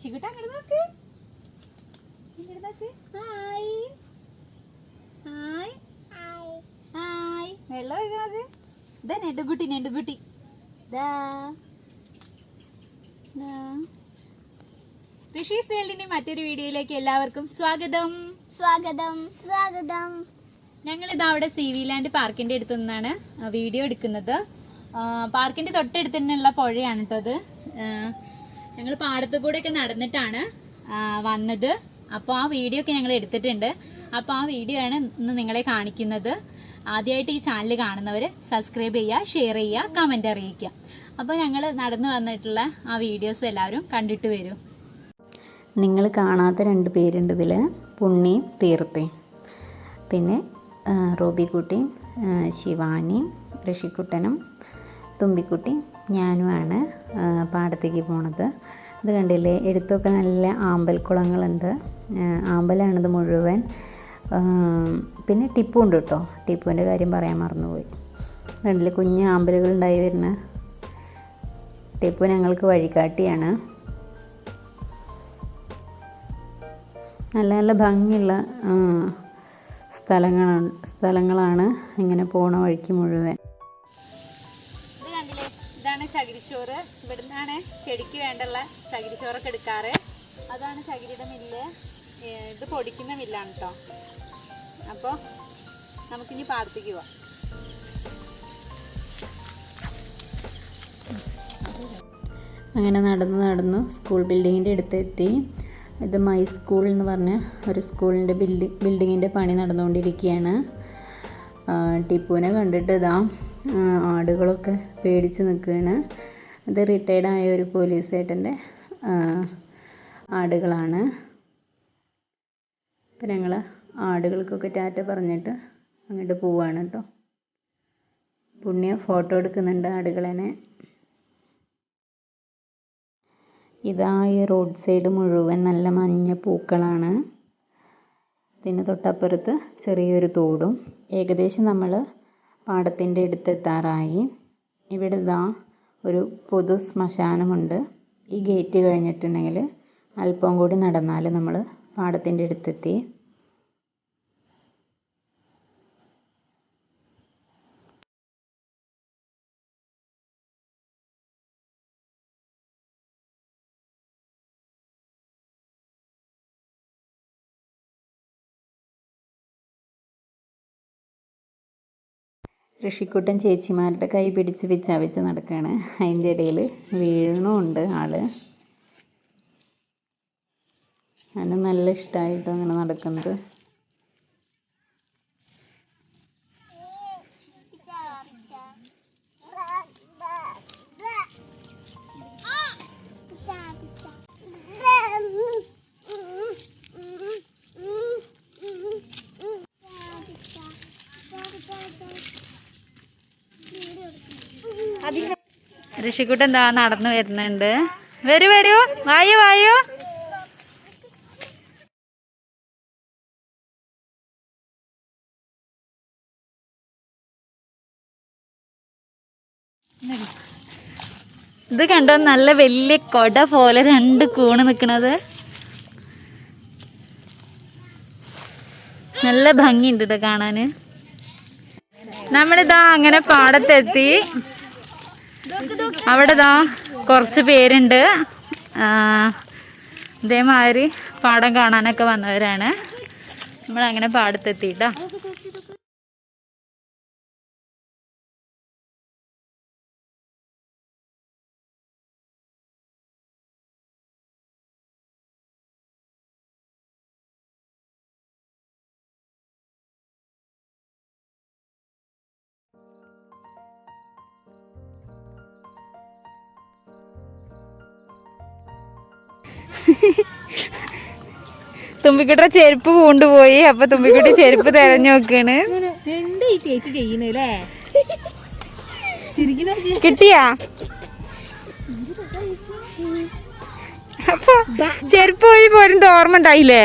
ഋഷിക്കുട്ട അങ്ങോട്ട് നോക്ക്. Hi hi hi. വെള്ളം ഒഴിക്കണത് ഇതാ നെടുകുട്ടി. ഋഷീസ് വേൾഡിന്റെ മറ്റൊരു വീഡിയോയിലേക്ക് എല്ലാവർക്കും സ്വാഗതം. ഞങ്ങളിത് അവിടെ സി വി ലാൻഡ് പാർക്കിന്റെ അടുത്ത് നിന്നാണ് വീഡിയോ എടുക്കുന്നത്. പാർക്കിന്റെ തൊട്ടടുത്ത് തന്നെയുള്ള പുഴയാണ് കേട്ടോ അത്. ഞങ്ങൾ പാടത്തു കൂടെ ഒക്കെ നടന്നിട്ടാണ് വന്നത്. അപ്പോൾ ആ വീഡിയോ ഒക്കെ ഞങ്ങൾ എടുത്തിട്ടുണ്ട്. അപ്പോൾ ആ വീഡിയോ ആണ് ഇന്ന് നിങ്ങളെ കാണിക്കുന്നത്. ആദ്യമായിട്ട് ഈ ചാനൽ കാണുന്നവർ സബ്സ്ക്രൈബ് ചെയ്യുക, ഷെയർ ചെയ്യുക, കമന്റ് അറിയിക്കുക. അപ്പോൾ ഞങ്ങൾ നടന്നു വന്നിട്ടുള്ള ആ വീഡിയോസ് എല്ലാവരും കണ്ടിട്ട് വരൂ. നിങ്ങൾ കാണാത്ത 2 പേരുണ്ട് ഇതിൽ, പുണ്ണിയും തീർത്തയും. പിന്നെ റോബിക്കുട്ടിയും ശിവാനിയും ഋഷിക്കുട്ടനും തുമ്പിക്കുട്ടിയും ഞാനുമാണ് പാടത്തേക്ക് പോണത്. ഇത് കണ്ടില്ലേ, എടുത്തൊക്കെ നല്ല ആമ്പൽക്കുളങ്ങളുണ്ട്. ആമ്പലാണിത് മുഴുവൻ. പിന്നെ ടിപ്പു ഉണ്ട് കേട്ടോ. ടിപ്പുവിൻ്റെ കാര്യം പറയാൻ മറന്നുപോയി. കണ്ടില്ലേ, കുഞ്ഞ് ആമ്പലുകൾ ഉണ്ടായി വരുന്ന ടിപ്പു ഞങ്ങൾക്ക് വഴികാട്ടിയാണ്. നല്ല നല്ല ഭംഗിയുള്ള സ്ഥലങ്ങളാണ് ഇങ്ങനെ പോണ വഴിക്ക് മുഴുവൻ. ഇത് കണ്ടില്ലേ, ഇതാണ് ചകിരിച്ചോറ്. ഇവിടുന്നാണ് ചെടിക്ക് വേണ്ടുള്ള ചകിരിച്ചോറൊക്കെ എടുക്കാറ്. അതാണ് ചകിരിയുടെ മില്ല്. ഇത് പൊടിക്കുന്ന മില്ലാണ് കേട്ടോ. അപ്പോൾ നമുക്കിനി പാടത്തേക്ക് പോവാം. അങ്ങനെ നടന്നു സ്കൂൾ ബിൽഡിങ്ങിൻ്റെ അടുത്തെത്തി. ഇത് മൈ സ്കൂൾ എന്ന് പറഞ്ഞ ഒരു സ്കൂളിൻ്റെ ബിൽഡിങ്ങിൻ്റെ പണി നടന്നുകൊണ്ടിരിക്കുകയാണ്. ടിപ്പുവിനെ കണ്ടിട്ട് ഇതാ ആടുകളൊക്കെ പേടിച്ച് നിൽക്കുകയാണ്. ഇത് റിട്ടയർഡായ ഒരു പോലീസ് ഏട്ടൻ്റെ ആടുകളാണ്. അപ്പം ഞങ്ങൾ ആടുകൾക്കൊക്കെ ടാറ്റ പറഞ്ഞിട്ട് അങ്ങോട്ട് പോവുകയാണ് കേട്ടോ. പുണ്യ ഫോട്ടോ എടുക്കുന്നുണ്ട് ആടുകളെന്നെ. ഇതാ ഈ റോഡ് സൈഡ് മുഴുവൻ നല്ല മഞ്ഞ പൂക്കളാണ്. പിന്നെ തൊട്ടപ്പുറത്ത് ചെറിയൊരു തോടും. ഏകദേശം നമ്മൾ പാടത്തിൻ്റെ അടുത്തെത്താറായി. ഇവിടെ ഇതാ ഒരു പൊതു ശ്മശാനമുണ്ട്. ഈ ഗേറ്റ് കഴിഞ്ഞിട്ടുണ്ടെങ്കിൽ അല്പം കൂടി നടന്നാൽ നമ്മൾ പാടത്തിൻ്റെ അടുത്തെത്തി. ഋഷിക്കുട്ടൻ ചേച്ചിമാരുടെ കൈ പിടിച്ച് വിച്ചാവിച്ച് നടക്കുകയാണ്. അതിൻ്റെ ഇടയിൽ വീഴണമുണ്ട് ആള്. അതിന് നല്ല ഇഷ്ടമായിട്ടോ അങ്ങനെ നടക്കുന്നത്. ഋഷിക്കുട്ടൻ എന്താ നടന്നു വരുന്നുണ്ട്. വരൂ വായോ. ഇത് കണ്ടോ, നല്ല വലിയ കൊട പോലെ 2 കൂണ് നിക്കണത്. നല്ല ഭംഗിയുണ്ട് ഇത് കാണാന്. നമ്മളിതാ അങ്ങനെ പാടത്തെത്തി. അവിടെ ദാ കുറച്ച് പേരുണ്ട്. ഇതേമാതിരി പാടം കാണാനൊക്കെ വന്നവരാണ്. നമ്മളങ്ങനെ പാടത്തെത്തിട്ടോ. തുമ്പിക്കുട്ടിയുടെ ചെരുപ്പ് പൂണ്ടുപോയി. അപ്പൊ തുമ്പിക്കുട്ടി ചെരുപ്പ് തെരഞ്ഞു നോക്കാണ്. എന്താ ഈ ചേച്ചി ചെയ്യുന്നല്ലേ? കിട്ടിയാ? അപ്പൊ ചെരുപ്പ് പോയി പോരും ഓർമ്മ ഉണ്ടായില്ലേ?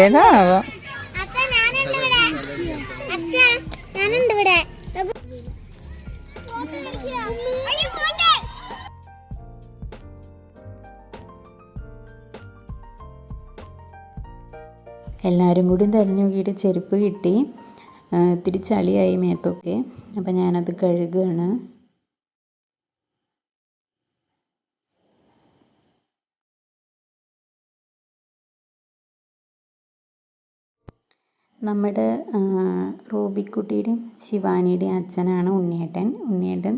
ഏതാവോ എല്ലാവരും കൂടി തിരഞ്ഞു നോക്കിയിട്ട് ചെരുപ്പ് കിട്ടി. ഇത്തിരി ചളിയായി മേത്തൊക്കെ. അപ്പം ഞാനത് കഴുകുകയാണ്. നമ്മുടെ റൂബിക്കുട്ടിയുടെയും ശിവാനിയുടെയും അച്ഛനാണ് ഉണ്ണിയേട്ടൻ. ഉണ്ണിയേട്ടൻ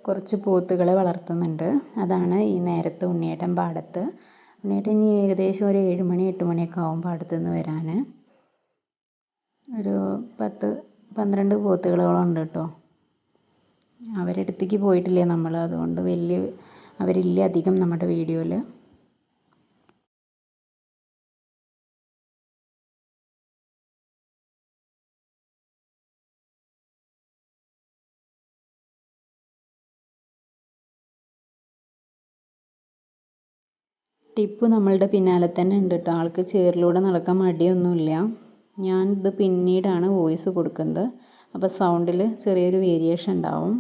കുറച്ച് പോത്തുകളെ വളർത്തുന്നുണ്ട്. അതാണ് ഈ നേരത്തെ ഉണ്ണിയേട്ടൻ പാടത്ത്. ഉണ്ണിയേട്ടൻ ഇനി ഏകദേശം ഒരു 7 മണി 8 മണിയൊക്കെ ആവും പാടത്തു നിന്ന് വരാൻ. ഒരു 10-12 പോത്തുകളോളം ഉണ്ട് കേട്ടോ. അവരുടെ അടുത്തേക്ക് പോയിട്ടില്ലേ നമ്മൾ, അതുകൊണ്ട് അവരില്ല അധികം നമ്മുടെ വീഡിയോയിൽ. ടിപ്പു നമ്മളുടെ പിന്നാലെ തന്നെ ഉണ്ട് കേട്ടോ. ആൾക്ക് ചേറിലൂടെ നടക്കാൻ മടിയൊന്നുമില്ല. ഞാനിത് പിന്നീടാണ് വോയിസ് കൊടുക്കുന്നത്. അപ്പോൾ സൗണ്ടിൽ ചെറിയൊരു വേരിയേഷൻ ഉണ്ടാവും.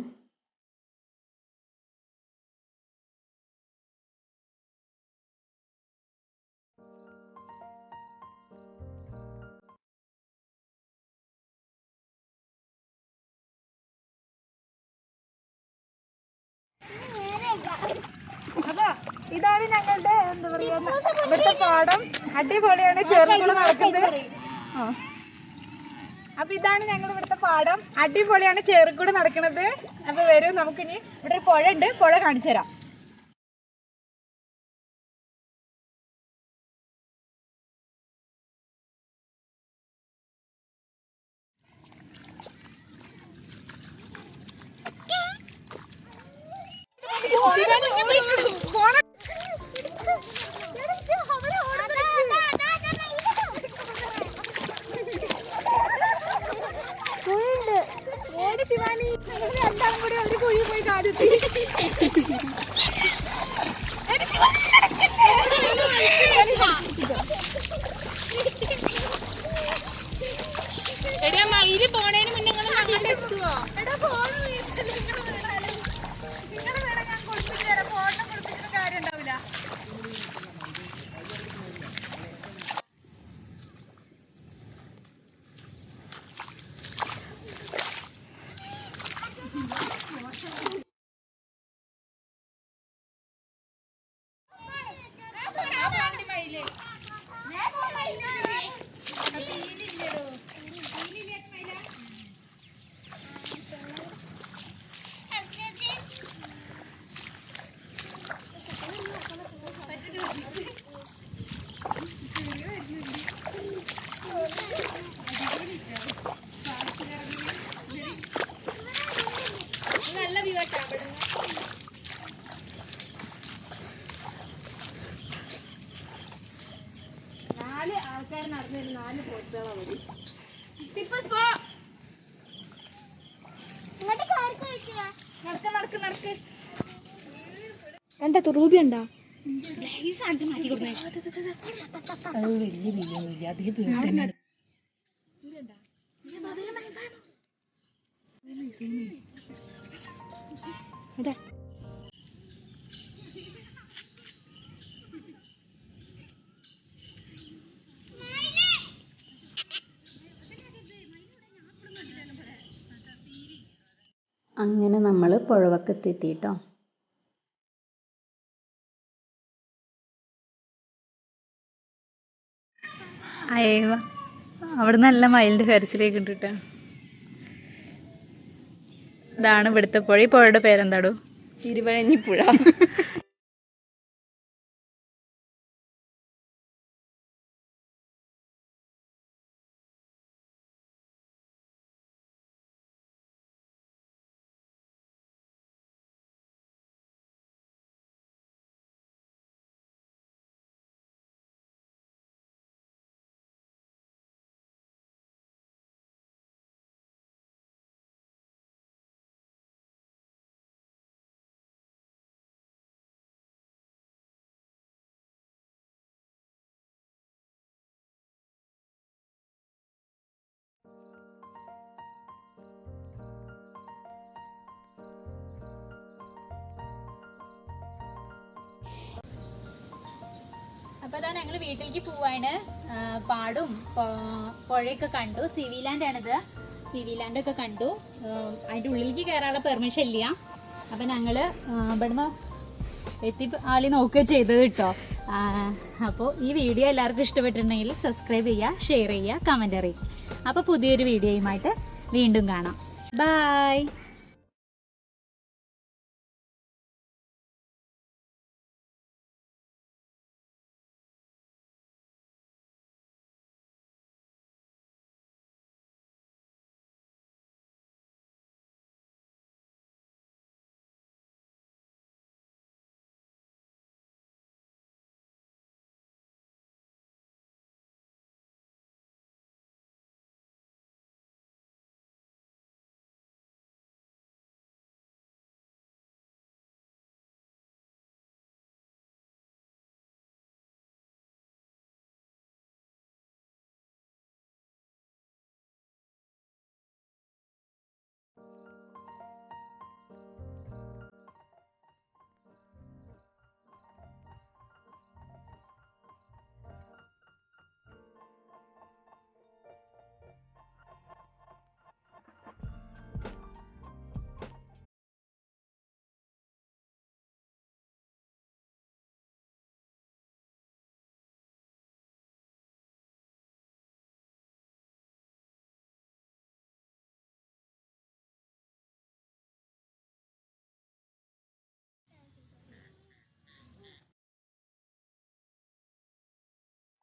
ഇതാണ് ഞങ്ങളുടെ എന്താ പറയാ ഇവിടുത്തെ പാടം. അടിപൊളിയാണ്. ചെറുകുളം നടക്കുന്നത്. അപ്പൊ ഇതാണ് ഞങ്ങൾ ഇവിടുത്തെ പാടം. അടിപൊളിയാണ് ചെറുകൂടെ നടക്കുന്നത്. അപ്പൊ വരും, നമുക്കിനി ഇവിടെ ഒരു പുഴ ഉണ്ട്, പുഴ കാണിച്ചു തരാം. ശിവാനി രണ്ടാം കൂടി ഒരു കുഴി പോയി കാടുത്തി. എടാ മയില് പോണേന് മുന്നേ നിങ്ങൾ എത്തുവോ? എടാ ഫോൺ നിങ്ങൾ വേണം, ഞാൻ കൊടുത്തിട്ട് തരാം. ഫോണിനെ കൊടുത്തിട്ട് കാര്യം ഉണ്ടാവില്ല. നല്ല വ്യൂ ആട്ടാ ഇവിടെ. 4 ആൾക്കാർ നടന്നു 4 പോത്തുകളാ മതി. നടക്ക്. എന്താ തുറൂബി ഉണ്ടാ? അങ്ങനെ നമ്മൾ പുഴവക്കത്തെത്തിട്ടോ. അയ്യോ, അവിടെ നല്ല മയിലിന്റെ കരച്ചിലേക്ക് ഇട്ടിട്ടാ. ഇതാണ് ഇവിടുത്തെ പുഴ. ഈ പുഴയുടെ പേരെന്താടോ? തിരുവഴഞ്ഞിപ്പുഴ. അപ്പോൾ അതാ ഞങ്ങൾ വീട്ടിലേക്ക് പോവാണ്. പാടും പുഴയൊക്കെ കണ്ടു. സിവി ലാൻഡാണിത്. സിവി ലാൻഡൊക്കെ കണ്ടു. അതിൻ്റെ ഉള്ളിലേക്ക് കയറാനുള്ള പെർമിഷൻ ഇല്ല. അപ്പം ഞങ്ങൾ ഇവിടുന്ന് ആളി നോക്കുക ചെയ്തത് കേട്ടോ. അപ്പോൾ ഈ വീഡിയോ എല്ലാവർക്കും ഇഷ്ടപ്പെട്ടിട്ടുണ്ടെങ്കിൽ സബ്സ്ക്രൈബ് ചെയ്യുക, ഷെയർ ചെയ്യുക, കമൻ്റ് അറിയിക്കുക. അപ്പോൾ പുതിയൊരു വീഡിയോയുമായിട്ട് വീണ്ടും കാണാം. ബൈ.